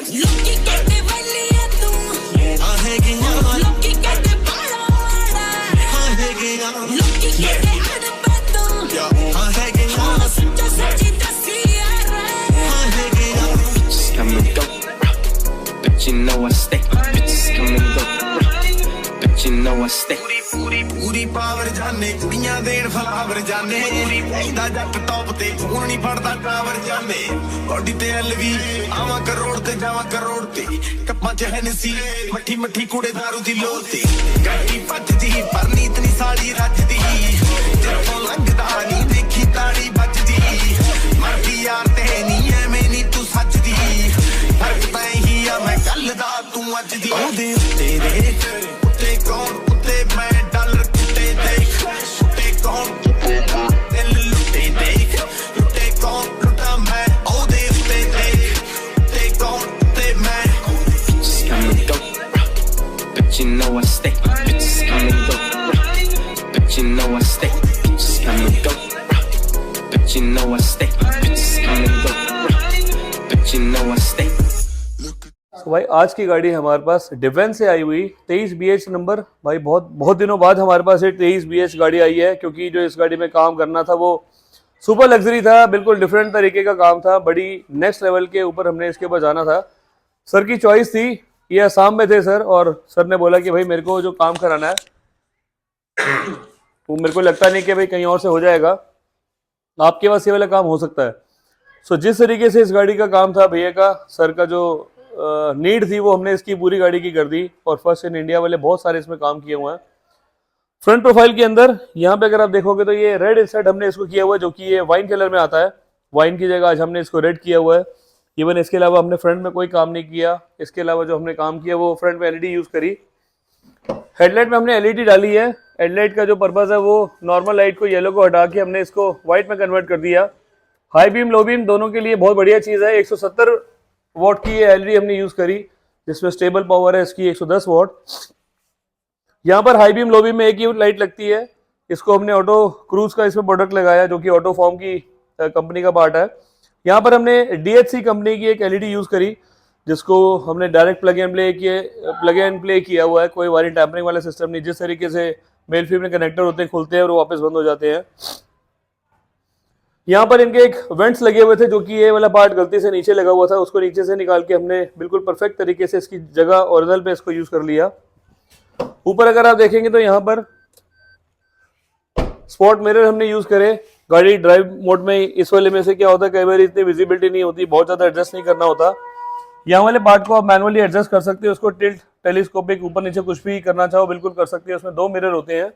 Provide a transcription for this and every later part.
लोकी कहते वलिया तू आहे गया लोकी कहते बड़ा बड़ा आहे गया लोकी कहते अड़बा तू आहे गया सच्चा सच्ची दसी यार आहे गया bitches come and go but you know I stay bitches come and go but you know I stay पूरी पावर जाने कुड़ियां देन फलावर जाने ऐदा जट टॉप ते फोन नहीं फड़दा टावर जाने बॉडी ते एलवी आवा करोड़ ते जावा करोड़ ते कप्पा च हैनसी मट्ठी मट्ठी कुड़े दारू दी लोती गाड़ी पजदी पर नीत नी साली रजदी जब लगदा नी देखी ताड़ी बजदी मरदी यार ते नी एवें नी तू सजदी फर्क तां ही आ मैं कल दा तू अज दी ओदे तेरे उत्ते कौन उत्ते मैं डॉलर कुत्ते देख कुत्ते कौन दिल लुटे देख लुटे कौन लुटा मैं ओदे उत्ते देख उत्ते कौन उत्ते मैं bitches come and go but you know I stay bitches come and go but you know I stay bitches come and go but you know I stay bitches come and go but you know I stay। तो भाई आज की गाड़ी हमारे पास defence से आई हुई 23 BH number. भाई बहुत दिनों बाद हमारे पास ये 23 BH गाड़ी आई है, क्योंकि जो इस गाड़ी में काम करना था वो सुपर लग्जरी था, बिल्कुल डिफरेंट तरीके का काम था, बड़ी नेक्स्ट लेवल के ऊपर हमने इसके ऊपर जाना था। सर की चॉइस थी, ये आसाम में थे सर, और सर ने बोला कि भाई मेरे को जो काम कराना है वो मेरे को लगता नहीं कि भाई कहीं और से हो जाएगा, आपके पास ये वाला काम हो सकता है। सो जिस तरीके से इस गाड़ी का काम था भैया का, सर का जो नीड थी वो हमने इसकी पूरी गाड़ी की कर दी, और फर्स्ट इन इंडिया वाले बहुत सारे इसमें काम किए हुए हैं। फ्रंट प्रोफाइल के अंदर यहाँ पे अगर आप देखोगे तो ये रेड इंसर्ट हमने इसको किया हुआ है, जो कि ये वाइन कलर में आता है। वाइन की जगह आज हमने इसको रेड किया हुआ है। इवन इसके अलावा हमने फ्रंट में कोई काम नहीं किया, इसके अलावा जो हमने काम किया वो फ्रंट में एलईडी यूज करी। हेडलाइट में हमने एलईडी डाली है। हेडलाइट का जो पर्पज है वो नॉर्मल लाइट को येलो को हटा के हमने इसको व्हाइट में कन्वर्ट कर दिया। हाई बीम लो बीम दोनों के लिए बहुत बढ़िया चीज़ है। 170 वॉट की ये एलईडी हमने यूज करी, जिसमें स्टेबल पावर है इसकी 110 वॉट। यहाँ पर हाई बीम लो बीम में एक ही लाइट लगती है। इसको हमने ऑटो क्रूज का इसमें प्रोडक्ट लगाया, जो कि ऑटो फॉर्म की कंपनी का पार्ट है। यहाँ पर हमने DHC कंपनी की एक एलईडी यूज करी, जिसको हमने डायरेक्ट प्लग एंड प्ले किया हुआ है। कोई वायरिंग टैम्परिंग वाला सिस्टम नहीं। जिस तरीके से मेल फीमेल कनेक्टर होते हैं, खुलते हैं और वो वापस बंद हो जाते हैं। यहाँ पर इनके एक वेंट्स लगे हुए थे, जो कि ये वाला पार्ट गलती से नीचे लगा हुआ था, उसको नीचे से निकाल के हमने बिल्कुल परफेक्ट तरीके से इसकी जगह ओरिजिनल पे इसको यूज कर लिया। ऊपर अगर आप देखेंगे तो यहाँ पर स्पॉट मिरर हमने यूज करे। गाड़ी ड्राइव मोड में इस वाले में से क्या होता है, कई बार इतनी विजिबिलिटी नहीं होती, बहुत ज्यादा एडजस्ट नहीं करना होता। यहाँ वाले पार्ट को आप मैनुअली एडजस्ट कर सकते हो, उसको टिल्ट टेलीस्कोपिक ऊपर नीचे कुछ भी करना चाहो बिल्कुल कर सकते हो। उसमें 2 मिरर होते हैं।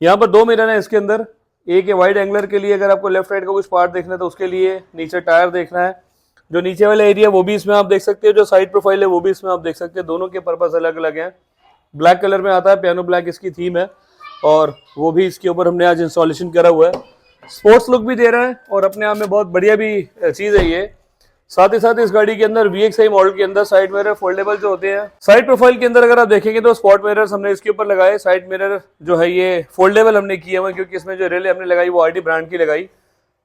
यहाँ पर 2 मिरर है इसके अंदर। एक है वाइड एंगलर के लिए, अगर आपको लेफ्ट राइट का कुछ पार्ट देखना है तो उसके लिए। नीचे टायर देखना है, जो नीचे वाला एरिया वो भी इसमें आप देख सकते हो, जो साइड प्रोफाइल है वो भी इसमें आप देख सकते हैं। दोनों के पर्पस अलग अलग हैं। ब्लैक कलर में आता है, पियानो ब्लैक इसकी थीम है, और वो भी इसके ऊपर हमने आज इंस्टॉलेशन करा हुआ है। स्पोर्ट्स लुक भी दे रहा है और अपने आप में बहुत बढ़िया भी चीज़ है ये। साथ ही साथ इस गाड़ी के अंदर VXI मॉडल के अंदर साइड मिरर फोल्डेबल जो होते हैं। साइड प्रोफाइल के अंदर अगर आप देखेंगे तो स्पॉट मिरर्स हमने इसके ऊपर लगाए। साइड मिरर जो है ये फोल्डेबल हमने किए हुए, क्योंकि इसमें जो रेल हमने लगाई वो RT ब्रांड की लगाई।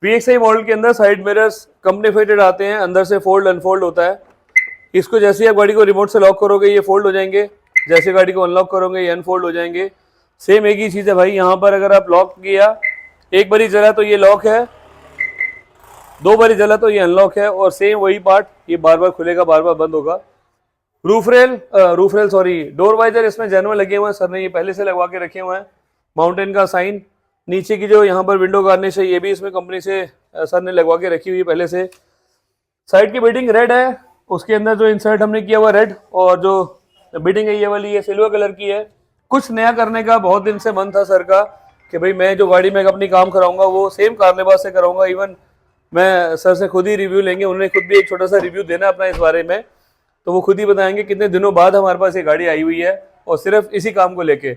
VXI मॉडल के अंदर साइड मिरर्स कंपनी फिटेड आते हैं, अंदर से फोल्ड अनफोल्ड होता है। इसको जैसे आप गाड़ी को रिमोट से लॉक करोगे ये फोल्ड हो जाएंगे, जैसे गाड़ी को अनलॉक करोगे ये अनफोल्ड हो जाएंगे। सेम एक ही चीज़ है भाई। यहाँ पर अगर आप लॉक किया, एक बारी जला तो ये लॉक है, 2 बारी जला तो ये अनलॉक है, और सेम वही पार्ट ये बार बार खुलेगा, बार बार बंद होगा। Roof rail sorry door visor इसमें जेनुइन लगे हुए हैं, सर ने ये पहले से लगवा के रखे हुए हैं। माउंटेन का साइन, नीचे की जो यहाँ पर विंडो गार्निश है ये भी इसमें कंपनी से सर ने लगवा के रखी हुई है पहले से। साइड की बिडिंग रेड है, उसके अंदर जो इंसर्ट हमने किया हुआ रेड, और जो बिडिंग है ये वाली ये सिल्वर कलर की है। कुछ नया करने का बहुत दिन से मन था सर का कि भाई मैं जो गाड़ी में अपनी काम कराऊंगा वो सेम कारनेबाज से कराऊंगा। इवन मैं सर से खुद ही रिव्यू लेंगे, उन्होंने खुद भी एक छोटा सा रिव्यू देना अपना इस बारे में, तो वो खुद ही बताएंगे कितने दिनों बाद हमारे पास ये गाड़ी आई हुई है, और सिर्फ इसी काम को लेके।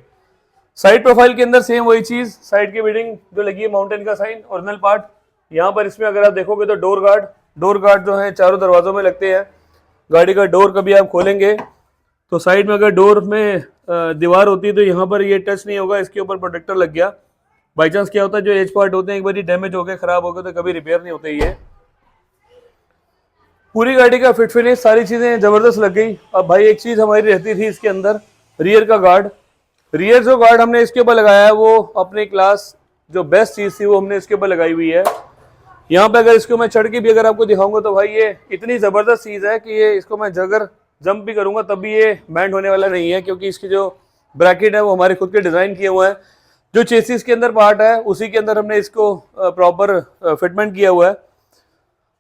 साइड प्रोफाइल के अंदर सेम वही चीज़, साइड की बिडिंग जो लगी है, माउंटेन का साइन, ओरिजिनल पार्ट। यहाँ पर इसमें अगर आप देखोगे तो डोर गार्ड जो है चारों दरवाजों में लगते हैं। गाड़ी का डोर कभी आप खोलेंगे तो साइड में अगर डोर में दीवार होती है तो यहाँ पर ये टच नहीं होगा, इसके ऊपर प्रोटेक्टर लग गया। बाई चांस क्या होता है जो एज पार्ट होते हैं एक बार डैमेज हो गए, खराब हो गए तो कभी रिपेयर नहीं होते ये। पूरी गाड़ी का फिट फिनिश सारी चीजें जबरदस्त लग गई। अब भाई एक चीज हमारी रहती थी इसके अंदर, रियर का गार्ड। रियर जो गार्ड हमने इसके ऊपर लगाया है वो अपने क्लास जो बेस्ट चीज थी वो हमने इसके ऊपर लगाई हुई है। यहाँ पे अगर इसको मैं चढ़ के भी अगर आपको दिखाऊंगा तो भाई ये इतनी जबरदस्त चीज है कि ये इसको मैं अगर जंप भी करूंगा तब भी ये बैंड होने वाला नहीं है, क्योंकि इसकी जो ब्रैकेट है वो हमारे खुद के डिजाइन किए हुए हैं। जो चेसिस के अंदर पार्ट है उसी के अंदर हमने इसको प्रॉपर फिटमेंट किया हुआ है।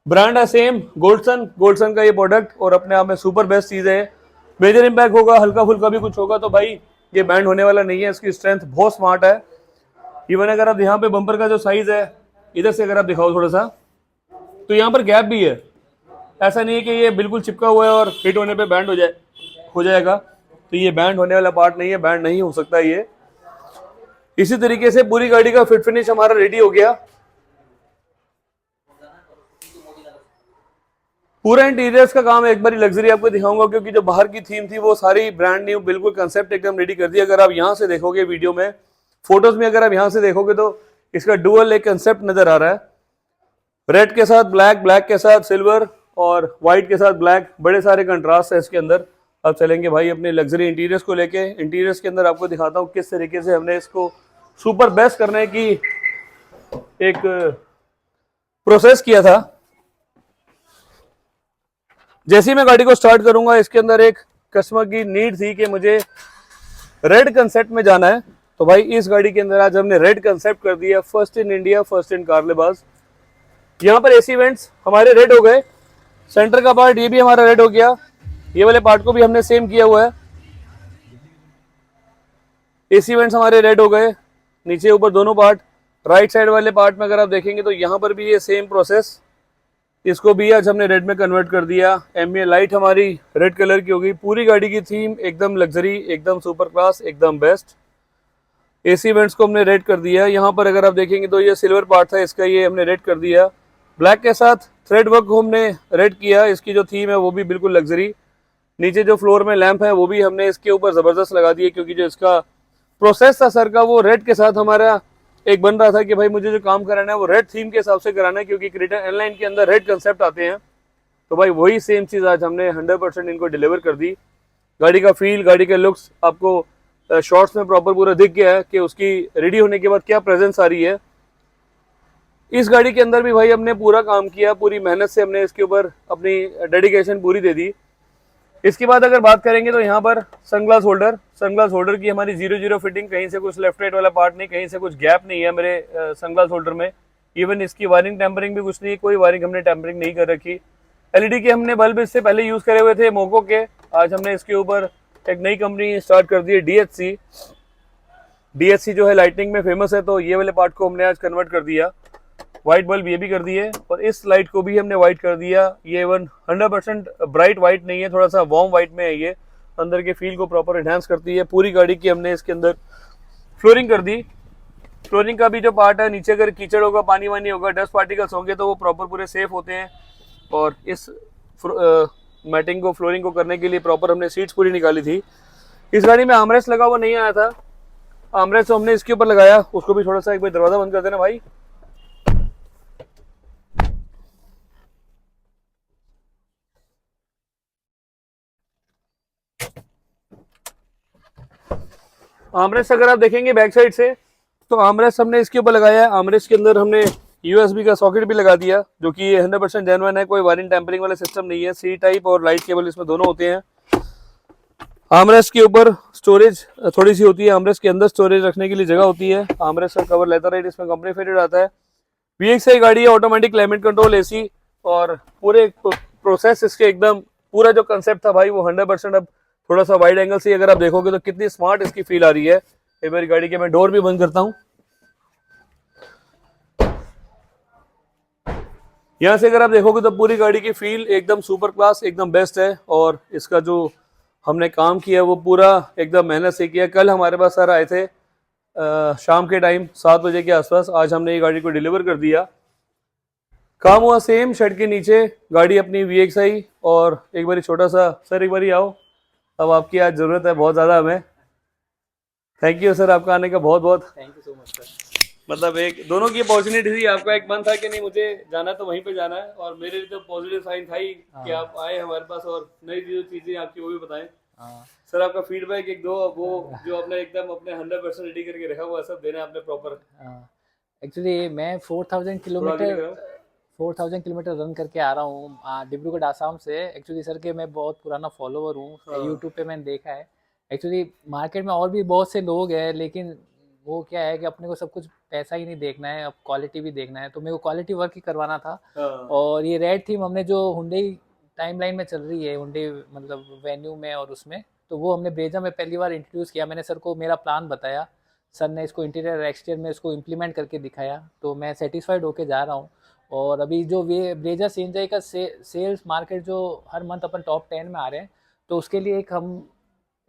ब्रांड है सेम गोल्डसन का ये प्रोडक्ट, और अपने आप में सुपर बेस्ट चीज है। मेजर इम्पैक्ट होगा, हल्का फुल्का भी कुछ होगा तो भाई ये बैंड होने वाला नहीं है। इसकी स्ट्रेंथ बहुत स्मार्ट है। इवन अगर आप यहाँ पे बम्पर का जो साइज है इधर से अगर आप दिखाओ थोड़ा सा, तो यहाँ पर गैप भी है। ऐसा नहीं है कि ये बिल्कुल चिपका हुआ है और हिट होने पे बैंड हो जाएगा, तो ये बैंड होने वाला पार्ट नहीं है, बैंड नहीं हो सकता ये। इसी तरीके से पूरी गाड़ी का फिट फिनिश हमारा रेडी हो गया। पूरा इंटीरियर्स का काम एक बारी लग्जरी आपको दिखाऊंगा, क्योंकि जो बाहर की थीम थी वो सारी ब्रांड न्यू बिल्कुल कंसेप्ट एकदम रेडी कर दिया। अगर आप यहाँ से देखोगे वीडियो में, फोटोज में अगर आप यहाँ से देखोगे तो इसका डुअल एक कंसेप्ट नजर आ रहा है। रेड के साथ ब्लैक, ब्लैक के साथ सिल्वर और व्हाइट के साथ ब्लैक, बड़े सारे कंट्रास्ट है इसके अंदर। अब चलेंगे भाई अपने लग्जरी इंटीरियर्स को लेके। इंटीरियर्स के अंदर आपको दिखाता हूँ किस तरीके से हमने इसको सुपर बेस्ट करने की एक प्रोसेस किया था। जैसे ही मैं गाड़ी को स्टार्ट करूंगा, इसके अंदर एक कस्टमर की नीड थी कि मुझे रेड कंसेप्ट में जाना है, तो भाई इस गाड़ी के अंदर आज हमने रेड कंसेप्ट कर दिया। First in India, first in कारलेबाज। यहाँ पर एसी वेंट्स हमारे रेड हो गए, सेंटर का पार्ट ये भी हमारा रेड हो गया, ये वाले पार्ट को भी हमने सेम किया हुआ है। एसी वेंट्स हमारे रेड हो गए, नीचे ऊपर दोनों पार्ट। राइट साइड वाले पार्ट में अगर आप देखेंगे तो यहाँ पर भी ये सेम प्रोसेस, इसको भी आज हमने रेड में कन्वर्ट कर दिया। एमए लाइट हमारी रेड कलर की हो गई। पूरी गाड़ी की थीम एकदम लग्जरी, एकदम सुपर क्लास, एकदम बेस्ट। एसी वेंट्स को हमने रेड कर दिया। यहाँ पर अगर आप देखेंगे तो ये सिल्वर पार्ट था इसका, ये हमने रेड कर दिया। ब्लैक के साथ थ्रेड वर्क को हमने रेड किया। इसकी जो थीम है वो भी बिल्कुल लग्जरी। नीचे जो फ्लोर में लैंप है वो भी हमने इसके ऊपर जबरदस्त लगा दिए, क्योंकि जो इसका प्रोसेस था सर का वो रेड के साथ हमारा एक बन रहा था कि भाई मुझे जो काम कराना है वो रेड थीम के हिसाब से कराना है, क्योंकि क्रेटा एयरलाइन के अंदर रेड कंसेप्ट आते हैं। तो भाई वही सेम चीज़ आज हमने 100% इनको डिलीवर कर दी। गाड़ी का फील, गाड़ी के लुक्स आपको शॉर्ट्स में प्रॉपर पूरा दिख गया है कि उसकी रेडी होने के बाद क्या प्रेजेंस आ रही है। इस गाड़ी के अंदर भी भाई हमने पूरा काम किया, पूरी मेहनत से हमने इसके ऊपर अपनी डेडिकेशन पूरी दे दी। इसके बाद अगर बात करेंगे तो यहाँ पर सनग्लास होल्डर की हमारी 0-0 फिटिंग, कहीं से कुछ लेफ्ट राइट वाला पार्ट नहीं, कहीं से कुछ गैप नहीं है मेरे सनग्लास होल्डर में। इवन इसकी वायरिंग टेम्परिंग भी कुछ नहीं, कोई वायरिंग हमने टेम्परिंग नहीं कर रखी। एलईडी के हमने बल्ब इससे पहले यूज करे हुए थे मोको के, आज हमने इसके ऊपर एक नई कंपनी स्टार्ट कर दी है डीएचसी जो है लाइटिंग में फेमस है, तो ये वाले पार्ट को हमने आज कन्वर्ट कर दिया। व्हाइट बल्ब ये भी कर दिए और इस लाइट को भी हमने व्हाइट कर दिया। ये 100% ब्राइट व्हाइट नहीं है, थोड़ा सा वार्म व्हाइट में है। ये अंदर के फील को प्रॉपर एनहांस करती है। पूरी गाड़ी की हमने इसके अंदर फ्लोरिंग कर दी। फ्लोरिंग का भी जो पार्ट है, नीचे अगर कीचड़ होगा, पानी वानी होगा, डस्ट पार्टिकल्स होंगे तो वो प्रॉपर पूरे सेफ होते हैं। और इस मैटिंग को, फ्लोरिंग को करने के लिए प्रॉपर हमने सीट्स पूरी निकाली थी। इस गाड़ी में आर्मरेस्ट लगा हुआ नहीं आया था, आर्मरेस्ट हमने इसके ऊपर लगाया। उसको भी थोड़ा सा एक बार दरवाजा बंद कर देना भाई। आर्मरेस्ट अगर आप देखेंगे बैक साइड से तो आर्मरेस्ट हमने इसके ऊपर लगाया है। आर्मरेस्ट के अंदर हमने यूएसबी का सॉकेट भी लगा दिया, जो कि ये 100% जेन्युइन है, कोई वायरिंग टेम्परिंग वाला सिस्टम नहीं है। सी टाइप और लाइट केबल इसमें दोनों होते हैं। आर्मरेस्ट के ऊपर स्टोरेज थोड़ी सी होती है, आर्मरेस्ट के अंदर स्टोरेज रखने के लिए जगह होती है। आर्मरेस्ट का कवर लेदराइट इसमें कंपनी फिटेड आता है। VXI गाड़ी है, ऑटोमेटिक क्लाइमेट कंट्रोल, एसी और पूरे प्रोसेस इसके एकदम पूरा जो कंसेप्ट था भाई वो 100%। अब थोड़ा सा वाइड एंगल से अगर आप देखोगे तो कितनी स्मार्ट इसकी फील आ रही है। एक बार गाड़ी के मैं डोर भी बंद करता हूँ। यहाँ से अगर आप देखोगे तो पूरी गाड़ी की फील एकदम सुपर क्लास, एकदम बेस्ट है। और इसका जो हमने काम किया वो पूरा एकदम मेहनत से किया। कल हमारे पास सर आए थे शाम के टाइम 7 बजे के आसपास। आज हमने ये गाड़ी को डिलीवर कर दिया। काम हुआ सेम शेड के नीचे, गाड़ी अपनी VXI। और एक बारी छोटा सा सर, एक बारी आओ, अब आपकी आज ज़रूरत है बहुत ज़्यादा हमें। थैंक यू सर, आपका आने का बहुत बहुत thank you so much sir. मतलब एक दोनों की अपॉर्चुनिटी थी, आपका एक मन था कि नहीं मुझे जाना तो वहीं पे जाना है, और मेरे लिए तो पॉजिटिव साइन था ही कि आप आए हमारे पास और नई जो चीजें आपकी वो भी बताएं। सर आपका फीडबैक एक दो वो जो आपने एकदम अपने 100% रेडी करके रखा हुआ सब देना है आपने प्रॉपर। एक्चुअली मैं 4000 किलोमीटर रन करके आ रहा हूँ डिब्रूगढ़ आसाम से। एक्चुअली सर के मैं बहुत पुराना फॉलोवर हूँ, यूट्यूब पे मैंने देखा है। एक्चुअली मार्केट में और भी बहुत से लोग हैं, लेकिन वो क्या है कि अपने को सब कुछ पैसा ही नहीं देखना है, अब क्वालिटी भी देखना है। तो मेरे को क्वालिटी वर्क ही करवाना था। और ये रेड थीम हमने जो हुंडई टाइमलाइन में चल रही है, हुंडई मतलब वेन्यू में और उसमें, तो वो हमने ब्रेजा में पहली बार इंट्रोड्यूस किया। मैंने सर को मेरा प्लान बताया, सर ने इसको इंटीरियर एक्सटीरियर में इसको इम्प्लीमेंट करके दिखाया, तो मैं सेटिस्फाइड होके जा रहा हूँ। और अभी जो वे ब्रेजा सीएनजी का सेल्स मार्केट जो हर मंथ अपन टॉप 10 में आ रहे हैं, तो उसके लिए एक हम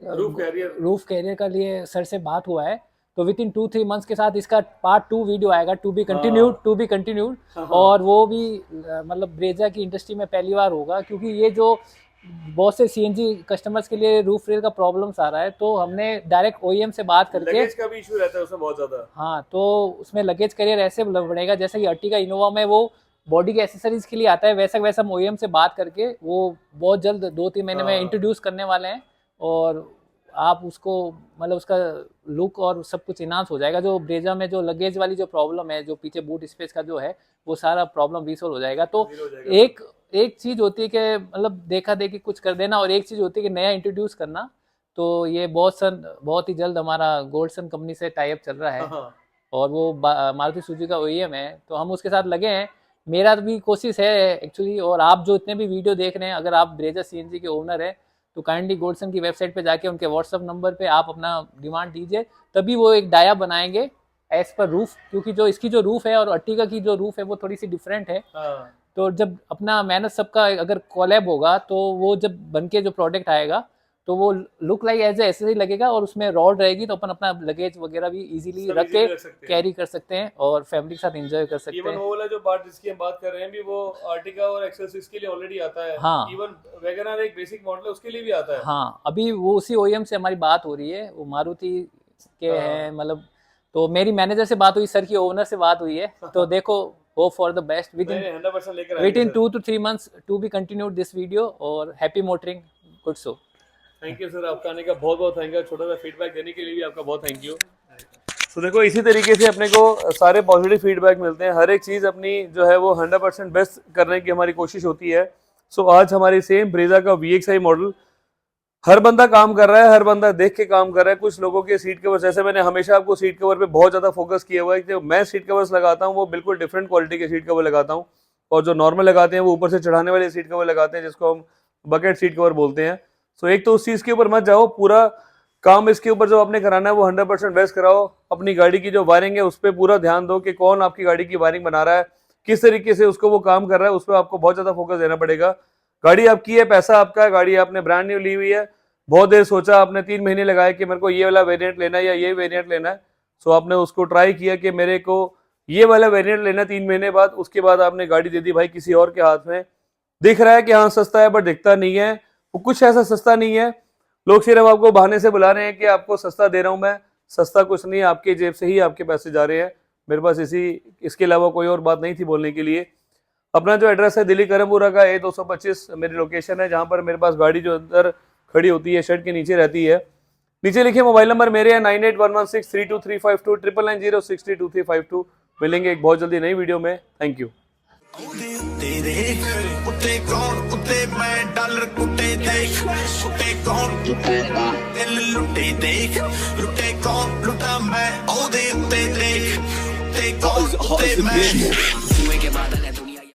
रूफ कैरियर का लिए सर से बात हुआ है। तो विद इन 2-3 मंथ्स के साथ इसका पार्ट 2 वीडियो आएगा, टू बी कंटिन्यूड। और वो भी मतलब ब्रेजा की इंडस्ट्री में पहली बार होगा, क्योंकि ये जो बहुत से सीएनजी कस्टमर्स के लिए रूफ रेल का प्रॉब्लम्स आ रहा है, तो हमने डायरेक्ट ओईएम से बात करके, लगेज का भी इशू रहता है उसमें बहुत ज्यादा। हाँ, तो उसमें लगेज कैरियर ऐसे बढ़ेगा जैसे कि अर्टिगा इनोवा में वो बॉडी के एक्सेसरीज के लिए आता है, वैसा हम ओईएम से बात करके वो बहुत जल्द 2-3 महीने में इंट्रोड्यूस करने वाले हैं। और आप उसको मतलब उसका लुक और सब कुछ इनहांस हो जाएगा। जो ब्रेजा में जो लगेज वाली जो प्रॉब्लम है, जो पीछे बूट स्पेस का जो है, वो सारा प्रॉब्लम रिसॉल्व हो जाएगा। तो एक चीज़ होती है कि मतलब देखा देखी कुछ कर देना, और एक चीज़ होती है कि नया इंट्रोड्यूस करना। तो ये बहुत ही जल्द हमारा गोल्डसन कंपनी से टाई अप चल रहा है, और वो मारुति सुजुकी का ओईएम है, तो हम उसके साथ लगे हैं। मेरा भी कोशिश है एक्चुअली, और आप जो इतने भी वीडियो देख रहे हैं, अगर आप ब्रेजा सीएनजी के ओनर है, तो काइंडली गोल्डसन की वेबसाइट पे जाके उनके व्हाट्सअप नंबर पे आप अपना डिमांड दीजिए, तभी वो एक डाया बनाएंगे एज पर रूफ। क्योंकि जो इसकी जो रूफ है और अर्टिगा की जो रूफ है वो थोड़ी सी डिफरेंट है। तो जब अपना मेहनत सबका अगर कोलैब होगा, तो वो जब बनके जो प्रोडक्ट आएगा, तो वो लुक लाइक एज ऐसे ही लगेगा, और उसमें रॉड रहेगी, तो अपन अपना लगेज वगैरह भी इजीली रख के कैरी कर सकते हैं और फैमिली के साथ एंजॉय कर सकते हैं। इवन वो वाला जो पार्ट जिसकी हम बात कर रहे हैं भी, वो आर्टिगा और एक्सेल6 के लिए ऑलरेडी आता है। हाँ, इवन वैगनआर एक बेसिक मॉडल है, उसके लिए भी आता है। हाँ, अभी वो उसी ओईएम से हमारी बात हो रही है, वो मारुति के हैं मतलब। तो मेरी मैनेजर से बात हुई, सर की ओनर से बात हुई है, तो देखो hope for the best within 2 to 3 months to be continued this video। और happy motoring, good show. Thank you sir, आपका आने का बहुत बहुत थैंक यू, छोटा सा फीडबैक देने के लिए भी आपका बहुत थैंक यू। तो देखो इसी तरीके से अपने को सारे पॉजिटिव फीडबैक मिलते हैं, हर एक चीज़ अपनी जो है वो 100% बेस्ट करने की हमारी कोशिश होती है। सो आज हमारी सेम ब्रेजा का VXi मॉडल, हर बंदा काम कर रहा है, हर बंदा देख के काम कर रहा है। कुछ लोगों के सीट कवर, जैसे मैंने हमेशा आपको सीट कवर पे बहुत ज़्यादा फोकस किया हुआ है कि मैं सीट कवर्स लगाता हूँ वो बिल्कुल डिफरेंट क्वालिटी के सीट कवर लगाता हूँ, और जो नॉर्मल लगाते हैं वो ऊपर से चढ़ाने वाले सीट कवर लगाते हैं, जिसको हम बकेट सीट कवर बोलते हैं। सो एक तो उस चीज़ के ऊपर मत जाओ, पूरा काम इसके ऊपर जो आपने कराना है वो 100% बेस्ट कराओ। अपनी गाड़ी की जो वायरिंग है उस पर पूरा ध्यान दो कि कौन आपकी गाड़ी की वायरिंग बना रहा है, किस तरीके से उसको वो काम कर रहा है, उस पर आपको बहुत ज़्यादा फोकस देना पड़ेगा। गाड़ी आपकी है, पैसा आपका है, गाड़ी आपने ब्रांड न्यू ली हुई है, बहुत देर सोचा आपने, 3 महीने लगाए कि मेरे को ये वाला वेरिएंट लेना है या ये वेरिएंट लेना है। सो आपने उसको ट्राई किया कि मेरे को ये वाला वेरिएंट लेना 3 महीने बाद, उसके बाद आपने गाड़ी दे दी भाई किसी और के हाथ में। दिख रहा है कि हाँ सस्ता है, बट दिखता नहीं है, वो कुछ ऐसा सस्ता नहीं है। लोग सिर्फ आपको बहाने से बुला रहे हैं कि आपको सस्ता दे रहा हूँ मैं, सस्ता कुछ नहीं है, आपके जेब से ही आपके पैसे जा रहे हैं। मेरे पास इसके अलावा कोई और बात नहीं थी बोलने के लिए। अपना जो एड्रेस है दिल्ली करमपुरा का A225 मेरी लोकेशन है, जहाँ पर मेरे पास गाड़ी जो अंदर खड़ी होती है शेड के नीचे रहती है। नीचे लिखे मोबाइल नंबर मेरे हैं 9811632352 9906322352। मिलेंगे एक बहुत जल्दी नई वीडियो में। Thank you. लुटे कौन लुटा मैं